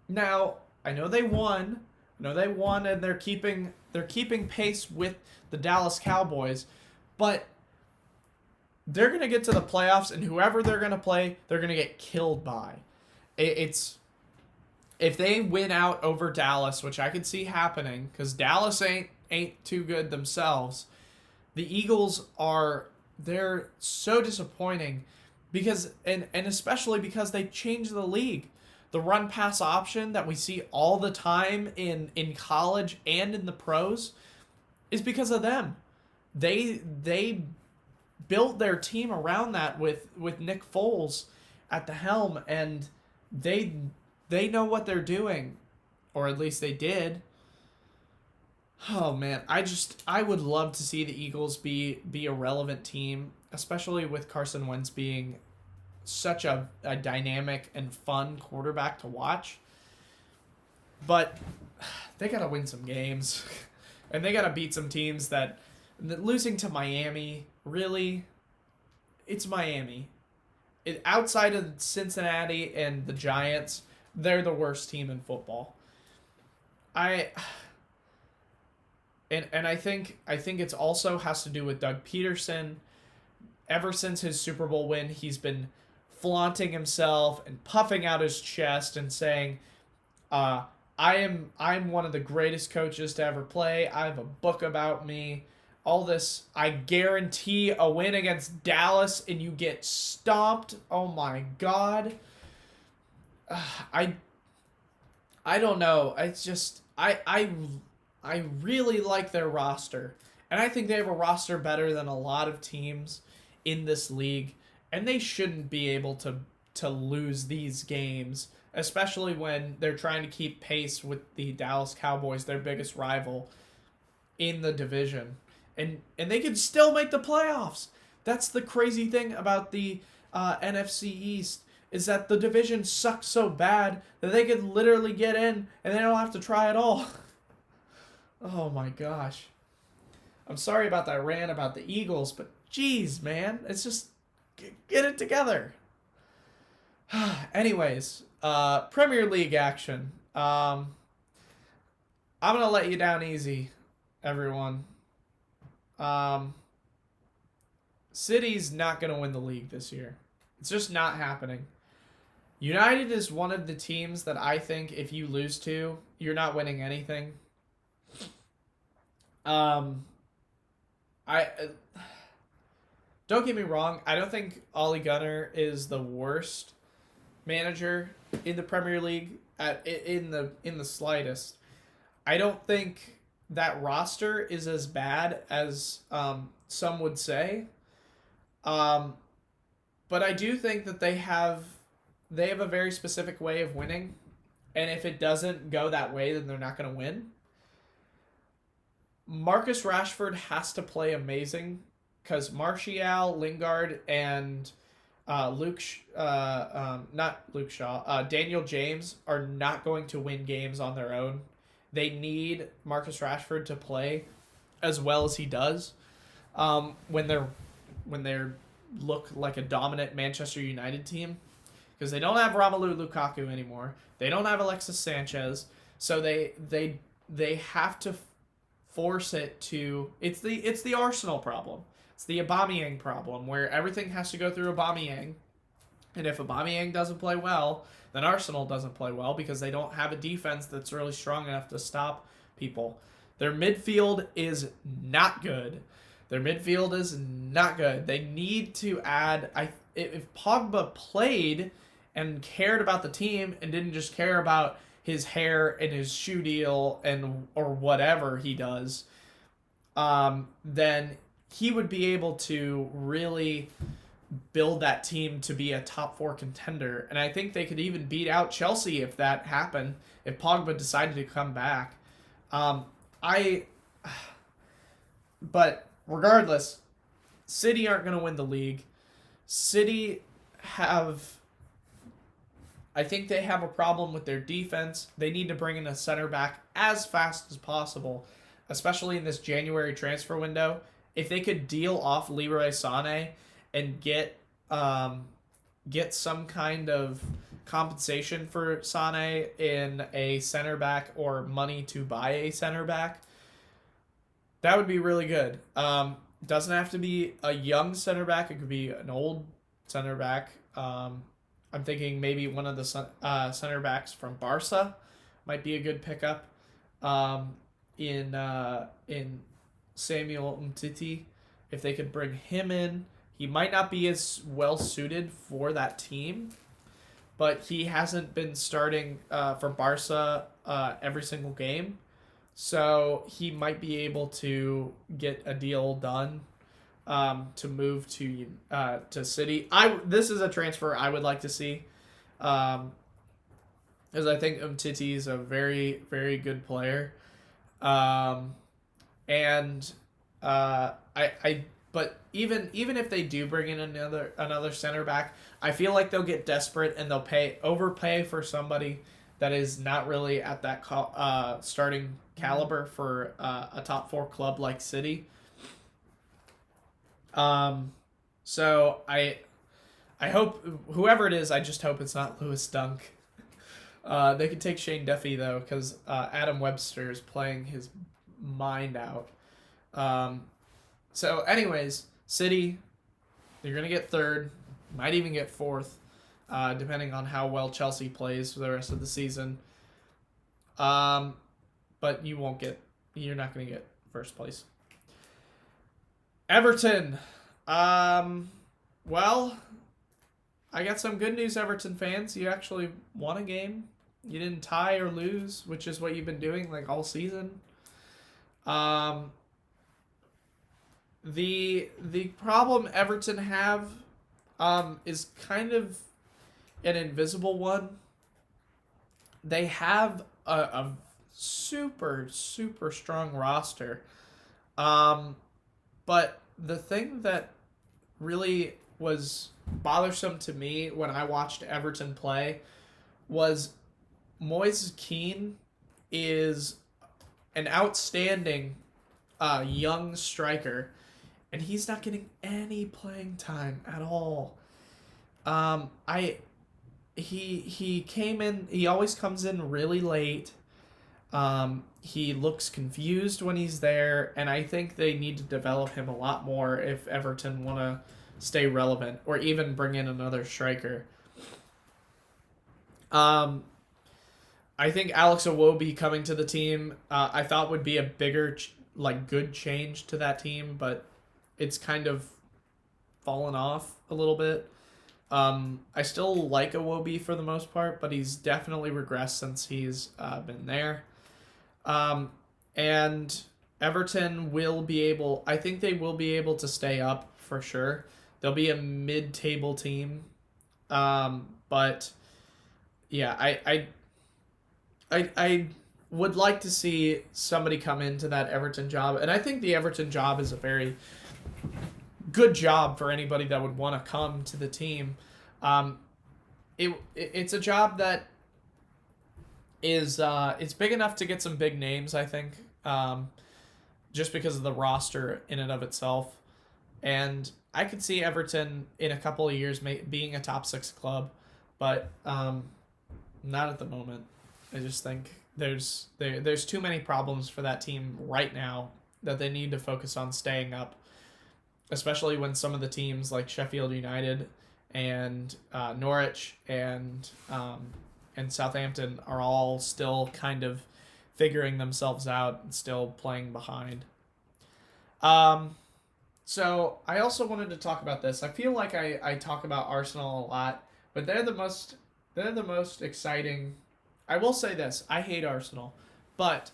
Now, I know they won, and they're keeping pace with the Dallas Cowboys, but they're going to get to the playoffs, and whoever they're going to play, they're going to get killed by. If they win out over Dallas, which I could see happening, because Dallas ain't too good themselves, the Eagles they're so disappointing. because and especially because they changed the league. The run pass option that we see all the time in college and in the pros is because of them. They built their team around that with Nick Foles at the helm, and they know what they're doing, or at least they did. Oh man, I would love to see the Eagles be a relevant team, especially with Carson Wentz being such a dynamic and fun quarterback to watch. But they gotta win some games, and they gotta beat some teams that losing to Miami, really, it's Miami. Outside of Cincinnati and the Giants, they're the worst team in football. I think it's also has to do with Doug Peterson. Ever since his Super Bowl win, he's been flaunting himself and puffing out his chest and saying, I'm one of the greatest coaches to ever play. I have a book about me. All this, I guarantee a win against Dallas and you get stomped. Oh my God. I don't know. It's just I really like their roster. And I think they have a roster better than a lot of teams in this league. And they shouldn't be able to lose these games, especially when they're trying to keep pace with the Dallas Cowboys, their biggest rival in the division. And they could still make the playoffs. That's the crazy thing about the NFC East, is that the division sucks so bad that they could literally get in and they don't have to try at all. Oh my gosh. I'm sorry about that rant about the Eagles, but geez, man, it's just get it together. Anyways, Premier League action. I'm going to let you down easy, everyone. City's not going to win the league this year. It's just not happening. United is one of the teams that I think if you lose to, you're not winning anything. I don't get me wrong. I don't think Ole Gunnar is the worst manager in the Premier League in the slightest. I don't think that roster is as bad as some would say. But I do think that they have a very specific way of winning, and if it doesn't go that way, then they're not going to win. Marcus Rashford has to play amazing because Martial, Lingard, and Daniel James are not going to win games on their own. They need Marcus Rashford to play as well as he does when they look like a dominant Manchester United team, because they don't have Romelu Lukaku anymore. They don't have Alexis Sanchez, so they have to force it to. It's the Arsenal problem. It's the Aubameyang problem, where everything has to go through Aubameyang, and if Aubameyang doesn't play well, then Arsenal doesn't play well because they don't have a defense that's really strong enough to stop people. Their midfield is not good. They need to add. If Pogba played and cared about the team and didn't just care about his hair and his shoe deal or whatever he does, then he would be able to really build that team to be a top 4 contender. And I think they could even beat out Chelsea if that happened, if Pogba decided to come back. But regardless, City aren't going to win the league. City I think they have a problem with their defense. They need to bring in a center back as fast as possible, especially in this January transfer window. If they could deal off Leroy Sané and get some kind of compensation for Sané in a center back or money to buy a center back, that would be really good. Doesn't have to be a young center back. It could be an old center back. I'm thinking maybe one of the center backs from Barca might be a good pickup. In Samuel Umtiti, if they could bring him in, He might not be as well suited for that team, but he hasn't been starting for Barca every single game. So he might be able to get a deal done to move to City. This is a transfer I would like to see, because I think Umtiti is a very, very good player, and I but even if they do bring in another center back, I feel like they'll get desperate and they'll overpay for somebody that is not really at that starting caliber for a top 4 club like City. So I hope whoever it is, I just hope it's not Lewis Dunk. They could take Shane Duffy though, because Adam Webster is playing his mind out. So anyways, City, they're gonna get 3rd, might even get 4th, depending on how well Chelsea plays for the rest of the season. But you're not gonna get 1st place. Everton. Well, I got some good news, Everton fans. You actually won a game. You didn't tie or lose, which is what you've been doing like all season. The problem Everton have is kind of an invisible one. They have a super, super strong roster. But the thing that really was bothersome to me when I watched Everton play was Moise Kean is an outstanding young striker, and he's not getting any playing time at all. He came in. He always comes in really late. He looks confused when he's there, and I think they need to develop him a lot more if Everton want to stay relevant, or even bring in another striker. I think Alex Iwobi coming to the team, I thought would be a bigger, good change to that team, but it's kind of fallen off a little bit. I still like Iwobi for the most part, but he's definitely regressed since he's been there. And Everton will be able, I think they will be able to stay up for sure. They'll be a mid-table team. But yeah, I would like to see somebody come into that Everton job. And I think the Everton job is a very good job for anybody that would want to come to the team. It's a job that is it's big enough to get some big names, I think, just because of the roster in and of itself. And I could see Everton in a couple of years being a top 6 club, but not at the moment. I just think there's too many problems for that team right now that they need to focus on staying up, especially when some of the teams like Sheffield United and Norwich and Southampton are all still kind of figuring themselves out and still playing behind. So I also wanted to talk about this. I feel like I talk about Arsenal a lot, but they're the most exciting. I will say this, I hate Arsenal, but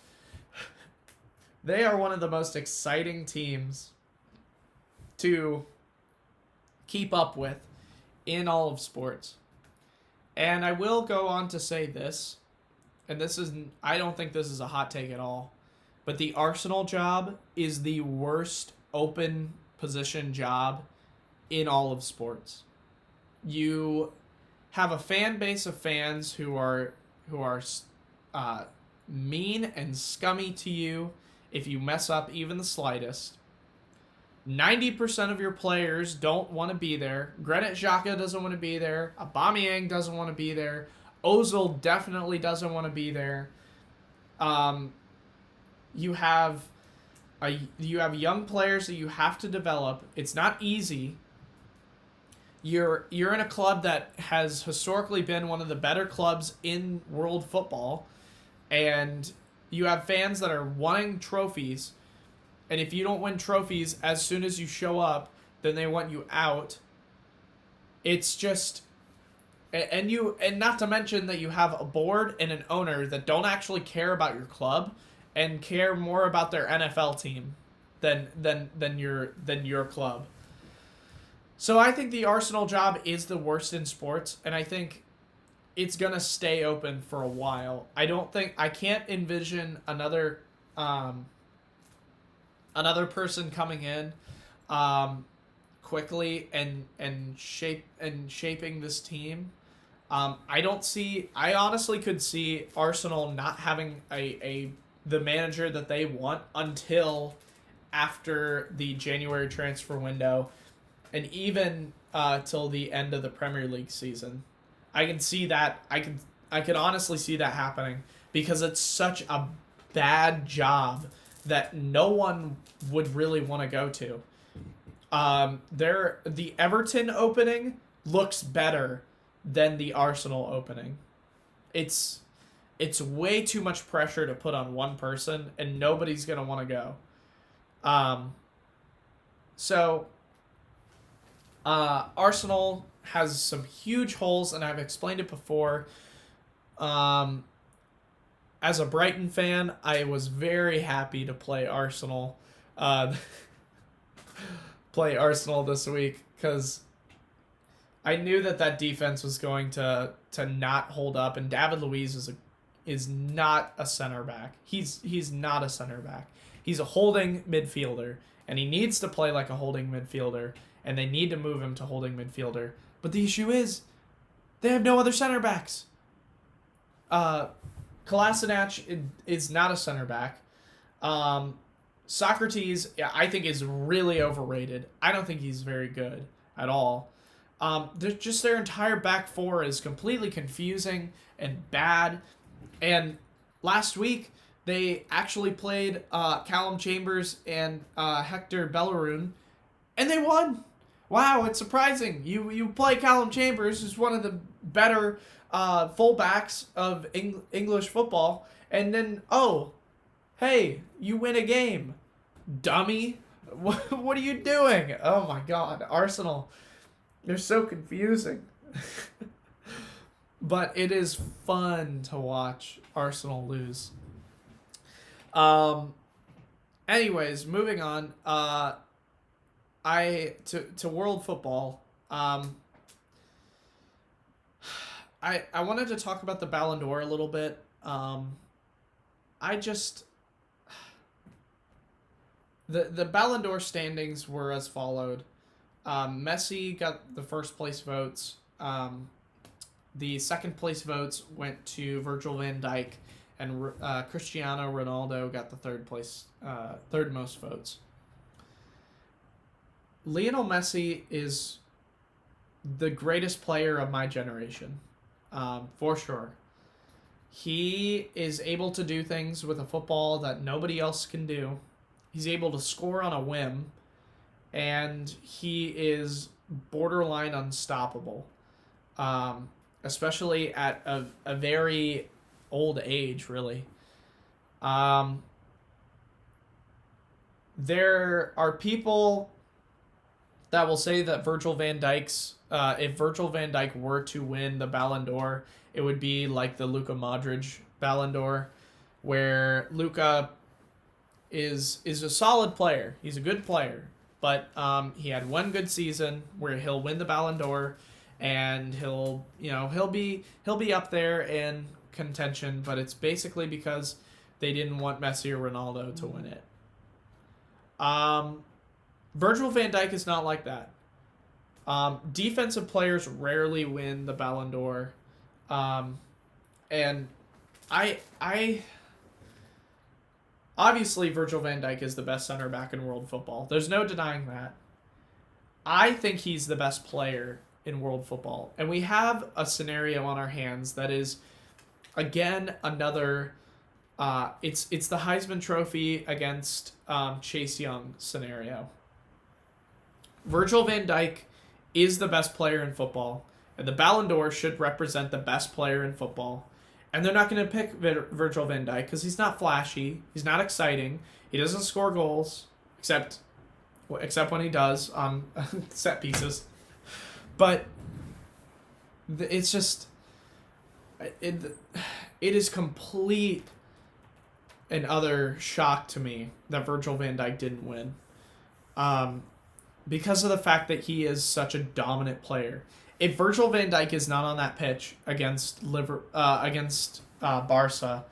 they are one of the most exciting teams to keep up with in all of sports. And I will go on to say this, and I don't think this is a hot take at all, but the Arsenal job is the worst open position job in all of sports. You have a fan base of fans who are mean and scummy to you if you mess up even the slightest. 90% of your players don't want to be there. Granit Xhaka doesn't want to be there. Aubameyang doesn't want to be there. Ozil definitely doesn't want to be there. You have young players that you have to develop. It's not easy. You're in a club that has historically been one of the better clubs in world football, and you have fans that are wanting trophies. And if you don't win trophies as soon as you show up, then they want you out. It's just, and not to mention that you have a board and an owner that don't actually care about your club and care more about their NFL team than your club. So I think the Arsenal job is the worst in sports, and I think it's gonna stay open for a while. I can't envision another person coming in quickly and shaping this team. I honestly could see Arsenal not having the manager that they want until after the January transfer window, and even till the end of the Premier League season. I can see that. I can honestly see that happening because it's such a bad job that no one would really want to go to. The Everton opening looks better than the Arsenal opening. It's way too much pressure to put on one person, and nobody's gonna want to go. Arsenal has some huge holes, and I've explained it before. As a Brighton fan, I was very happy to play Arsenal. Play Arsenal this week because I knew that defense was going to not hold up, and David Luiz is not a center back. He's not a center back. He's a holding midfielder, and he needs to play like a holding midfielder, and they need to move him to holding midfielder. But the issue is, they have no other center backs. Kolasinac is not a center back. Socrates, I think, is really overrated. I don't think he's very good at all. Their entire back four is completely confusing and bad. And last week, they actually played Callum Chambers and Hector Bellerin, and they won. Wow, it's surprising. You play Callum Chambers, who's one of the better fullbacks of English football, and then, hey, you win a game. Dummy. What are you doing? Oh my God, Arsenal. They're so confusing. But it is fun to watch Arsenal lose. Anyways, moving on. To world football. I wanted to talk about the Ballon d'Or a little bit. The Ballon d'Or standings were as followed. Messi got the first place votes. The second place votes went to Virgil van Dijk, and Cristiano Ronaldo got the third most votes. Lionel Messi is the greatest player of my generation, for sure. He is able to do things with a football that nobody else can do. He's able to score on a whim, and he is borderline unstoppable, especially at a very old age, really. There are people that will say that if Virgil van Dijk were to win the Ballon d'Or, it would be like the Luka Modric Ballon d'Or, where Luka is a solid player. He's a good player, but he had one good season where he'll win the Ballon d'Or, and he'll be up there in contention, but it's basically because they didn't want Messi or Ronaldo to win it. Virgil van Dijk is not like that. Defensive players rarely win the Ballon d'Or. And I obviously Virgil van Dijk is the best center back in world football. There's no denying that. I think he's the best player in world football. And we have a scenario on our hands that is, again, another it's the Heisman Trophy against Chase Young scenario. Virgil van Dijk is the best player in football, and the Ballon d'Or should represent the best player in football. And they're not going to pick Virgil van Dijk because he's not flashy, he's not exciting, he doesn't score goals, except except when he does on set pieces. But it's just it is complete and utter shock to me that Virgil van Dijk didn't win, because of the fact that he is such a dominant player. If Virgil van Dijk is not on that pitch against Barca,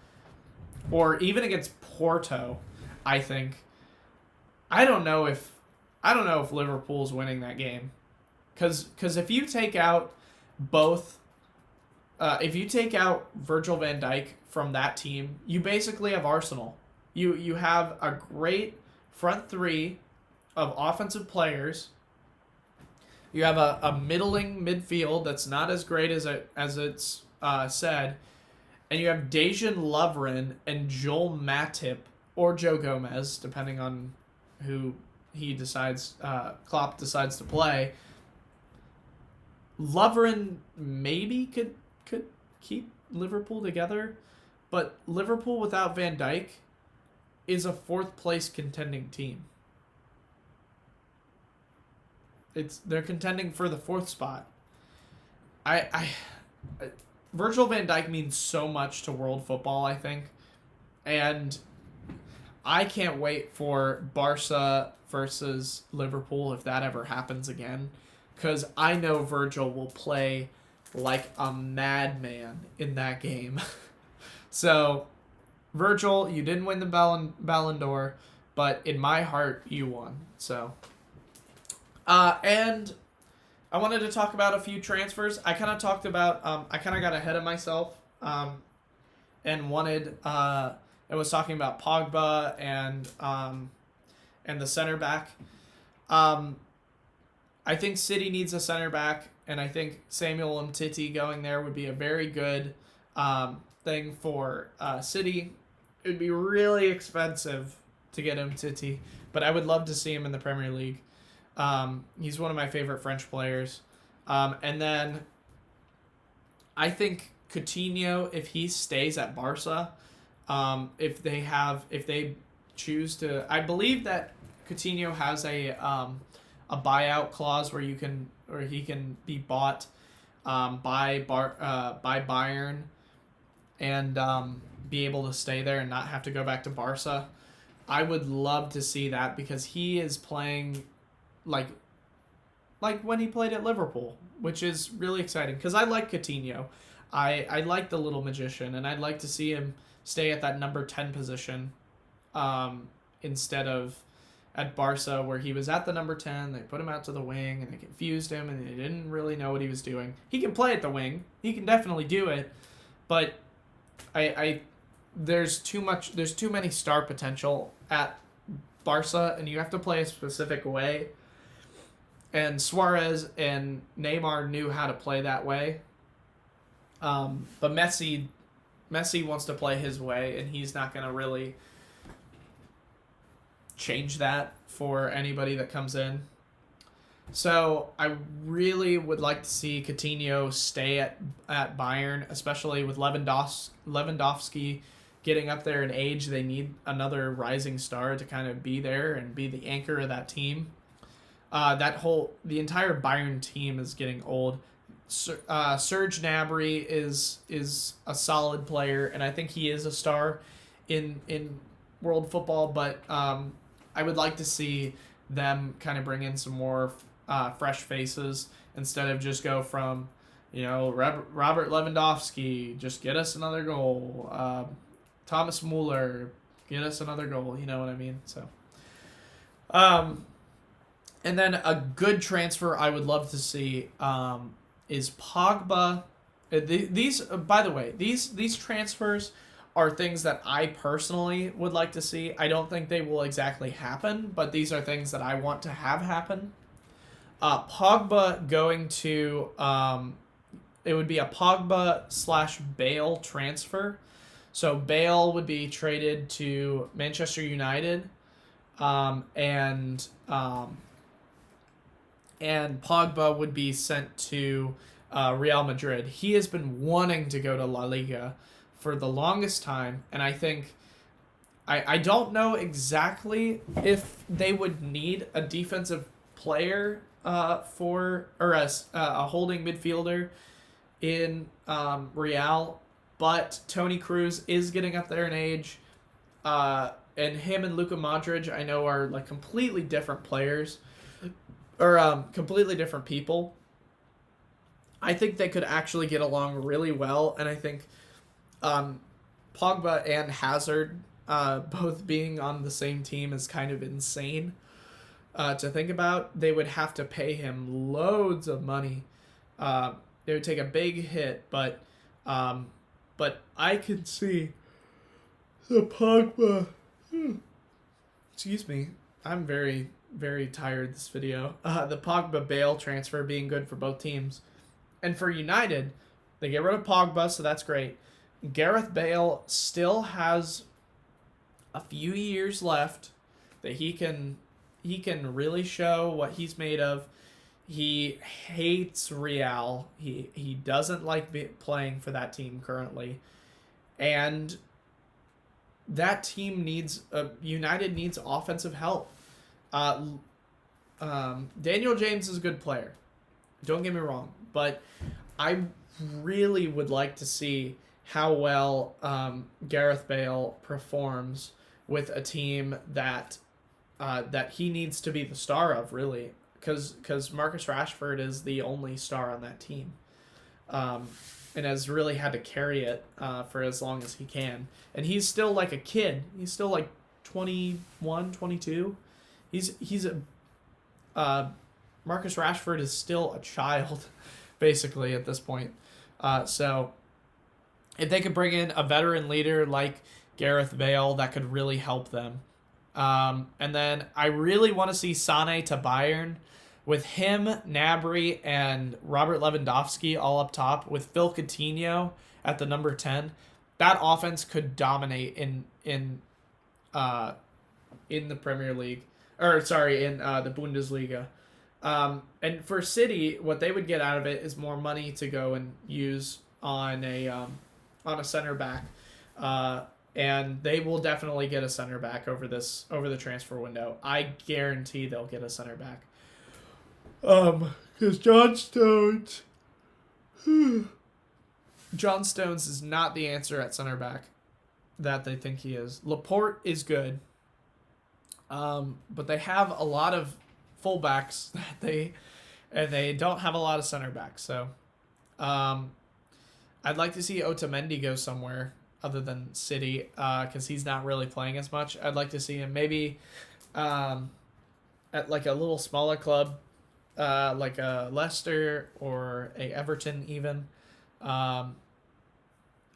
or even against Porto, I don't know if Liverpool's winning that game, because if you take out Virgil van Dijk from that team, you basically have Arsenal. You have a great front three of offensive players. You have a middling midfield that's not as great as it's said, and you have Dejan Lovren and Joel Matip or Joe Gomez, depending on who Klopp decides to play. Lovren maybe could keep Liverpool together, but Liverpool without Van Dijk is a fourth place contending team. They're contending for the fourth spot. Virgil van Dijk means so much to world football, I think, and I can't wait for Barca versus Liverpool if that ever happens again, because I know Virgil will play like a madman in that game. So, Virgil, you didn't win the Ballon d'Or, but in my heart, you won. So, and I wanted to talk about a few transfers. I kind of talked about, I kind of got ahead of myself, and wanted, I was talking about Pogba and the center back. I think City needs a center back, and I think Samuel Umtiti going there would be a very good thing for City. It would be really expensive to get Umtiti, but I would love to see him in the Premier League. He's one of my favorite French players. And then I think Coutinho, if he stays at Barca, if they choose to, I believe that Coutinho has a buyout clause where he can be bought by Bayern and be able to stay there and not have to go back to Barca. I would love to see that, because he is playing like when he played at Liverpool, which is really exciting, because I like Coutinho. I like the little magician, and I'd like to see him stay at that number 10 position instead of at Barca, where he was at the number 10. They put him out to the wing, and they confused him, and they didn't really know what he was doing. He can play at the wing. He can definitely do it, but there's too many star potential at Barca, and you have to play a specific way. And Suarez and Neymar knew how to play that way. But Messi wants to play his way, and he's not going to really change that for anybody that comes in. So I really would like to see Coutinho stay at Bayern, especially with Lewandowski getting up there in age. They need another rising star to kind of be there and be the anchor of that team. The entire Bayern team is getting old. Serge Gnabry is a solid player, and I think he is a star in world football, but I would like to see them kind of bring in some more fresh faces instead of just go from, Robert Lewandowski, just get us another goal. Thomas Muller, get us another goal. You know what I mean? So, and then a good transfer I would love to see is Pogba. These, by the way, these transfers are things that I personally would like to see. I don't think they will exactly happen, but these are things that I want to have happen. Pogba going to, it would be a Pogba/Bale transfer. So Bale would be traded to Manchester United, and Pogba would be sent to Real Madrid. He has been wanting to go to La Liga for the longest time, and I think I don't know exactly if they would need a defensive player a holding midfielder in Real, but Toni Kroos is getting up there in age, and him and Luka Modric I know are like completely different players, or completely different people. I think they could actually get along really well, and I think Pogba and Hazard both being on the same team is kind of insane to think about. They would have to pay him loads of money. They would take a big hit, but I can see the Pogba. Excuse me, I'm very, very tired this video. The Pogba Bale transfer being good for both teams, and for United, they get rid of Pogba, so that's great. Gareth Bale still has a few years left that he can really show what he's made of. He hates Real. He doesn't like playing for that team currently, and that team needs United needs offensive help. Daniel James is a good player. Don't get me wrong, but I really would like to see how well Gareth Bale performs with a team that he needs to be the star of, really, because Marcus Rashford is the only star on that team, and has really had to carry it for as long as he can. And he's still like a kid. He's still like 21, 22. He's a Marcus Rashford is still a child, basically, at this point. So if they could bring in a veteran leader like Gareth Bale, that could really help them. And then I really want to see Sane to Bayern with him, Gnabry, and Robert Lewandowski all up top with Phil Coutinho at the number 10. That offense could dominate in the Premier League, or sorry, in the Bundesliga. And for City, what they would get out of it is more money to go and use on a center back. And they will definitely get a center back over the transfer window. I guarantee they'll get a center back. Because John Stones is not the answer at center back that they think he is. Laporte is good. But they have a lot of fullbacks and they don't have a lot of center backs. So, I'd like to see Otamendi go somewhere other than City, because he's not really playing as much. I'd like to see him maybe at like a little smaller club, like a Leicester or a Everton even. I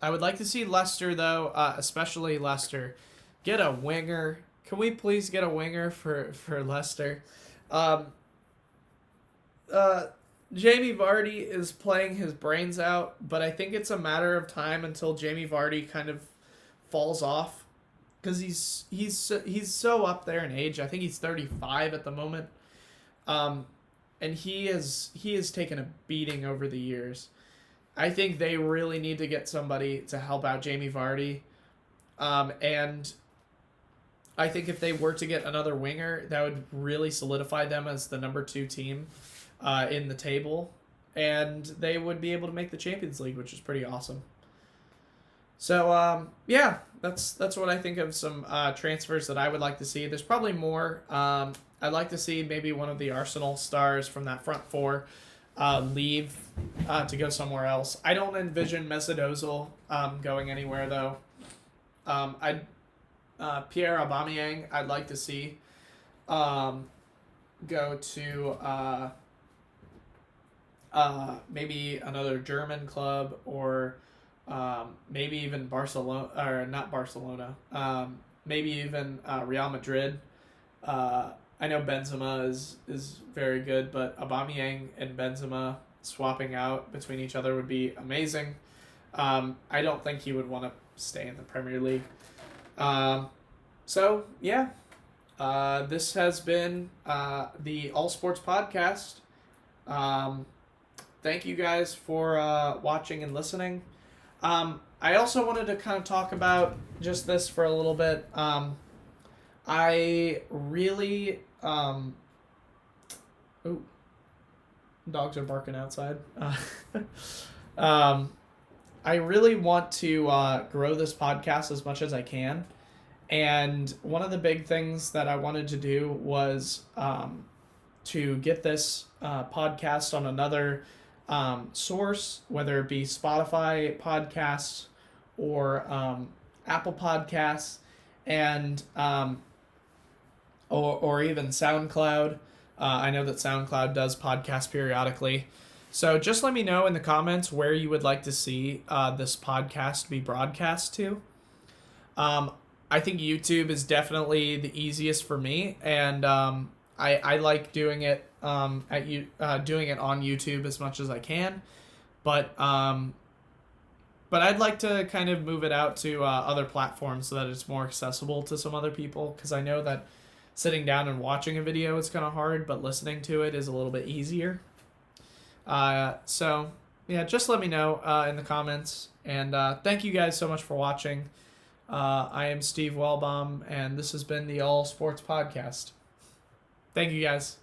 would like to see Leicester, though, especially Leicester, get a winger. Can we please get a winger for Leicester? Jamie Vardy is playing his brains out, but I think it's a matter of time until Jamie Vardy kind of falls off, because he's so up there in age. I think he's 35 at the moment, and he has taken a beating over the years. I think they really need to get somebody to help out Jamie Vardy, and I think if they were to get another winger, that would really solidify them as the number 2 team in the table, and they would be able to make the Champions League, which is pretty awesome. So yeah, that's what I think of some transfers that I would like to see. There's probably more. I'd like to see maybe one of the Arsenal stars from that front four leave to go somewhere else. I don't envision Mesut Ozil going anywhere, though. Pierre Aubameyang, I'd like to see go to maybe another German club, or maybe even Barcelona, or not Barcelona, maybe even Real Madrid. I know Benzema is very good, but Aubameyang and Benzema swapping out between each other would be amazing. I don't think he would want to stay in the Premier League. So, yeah, this has been the All Sports Podcast. Thank you guys for watching and listening. I also wanted to kind of talk about just this for a little bit. I really ooh, dogs are barking outside. Um, I really want to grow this podcast as much as I can. And one of the big things that I wanted to do was to get this podcast on another source, whether it be Spotify podcasts or Apple Podcasts, and or even SoundCloud. I know that SoundCloud does podcasts periodically. So just let me know in the comments where you would like to see this podcast be broadcast to. I think YouTube is definitely the easiest for me, and I like doing it doing it on YouTube as much as I can, but I'd like to kind of move it out to other platforms so that it's more accessible to some other people, because I know that sitting down and watching a video is kind of hard, but listening to it is a little bit easier. So, yeah, just let me know in the comments, and thank you guys so much for watching. I am Steve Wellbaum, and this has been the All Sports Podcast. Thank you, guys.